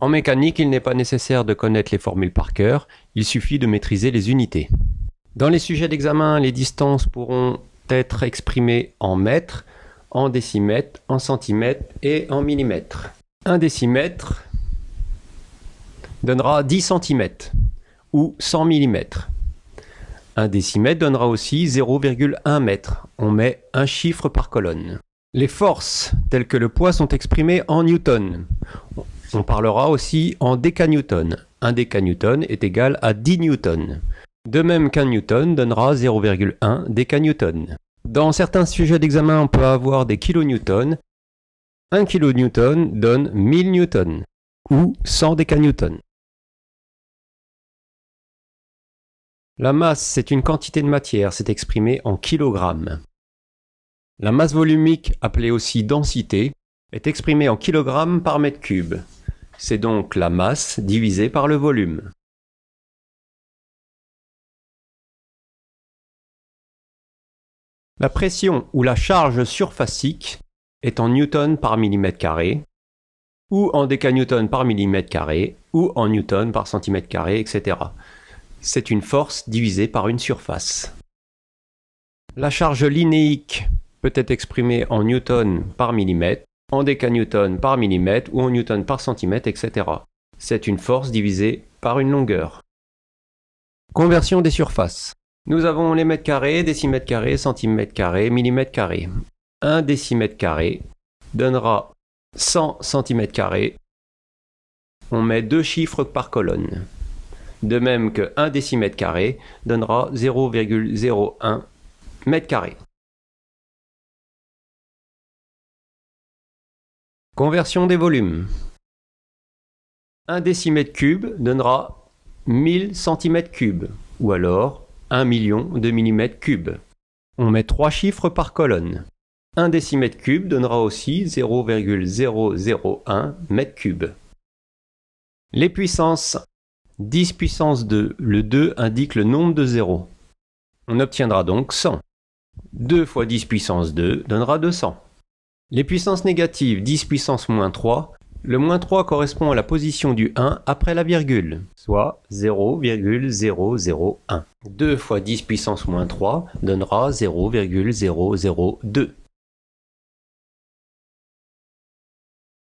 En mécanique, il n'est pas nécessaire de connaître les formules par cœur, il suffit de maîtriser les unités. Dans les sujets d'examen, les distances pourront être exprimées en mètres, en décimètres, en centimètres et en millimètres. 1 décimètre donnera 10 cm ou 100 mm. 1 décimètre donnera aussi 0,1 mètre. On met un chiffre par colonne. Les forces telles que le poids sont exprimées en newtons. On parlera aussi en décanewtons. 1 décanewton est égal à 10 newtons. De même qu'un newton donnera 0,1 décanewton. Dans certains sujets d'examen, on peut avoir des kilonewtons. 1 kilonewton donne 1000 newtons ou 100 décanewtons. La masse, c'est une quantité de matière, c'est exprimé en kilogrammes. La masse volumique, appelée aussi densité, est exprimée en kilogrammes par mètre cube. C'est donc la masse divisée par le volume. La pression ou la charge surfacique est en newton par millimètre carré, ou en décanewton par millimètre carré, ou en newton par centimètre carré, etc. C'est une force divisée par une surface. La charge linéique peut être exprimée en newton par millimètre, en décanewton par millimètre ou en newton par centimètre, etc. C'est une force divisée par une longueur. Conversion des surfaces. Nous avons les mètres carrés, décimètres carrés, centimètres carrés, millimètres carrés. 1 décimètre carré donnera 100 cm carrés. On met 2 chiffres par colonne. De même que 1 décimètre carré donnera 0,01 mètre carré. Conversion des volumes. 1 décimètre cube donnera 1000 cm3, ou alors 1 million de millimètres cubes. On met 3 chiffres par colonne. 1 décimètre cube donnera aussi 0,001 mètre cube. Les puissances. 10 puissance 2, le 2 indique le nombre de zéros. On obtiendra donc 100. 2 fois 10 puissance 2 donnera 200. Les puissances négatives, 10 puissance moins 3, le moins 3 correspond à la position du 1 après la virgule, soit 0,001. 2 fois 10 puissance moins 3 donnera 0,002.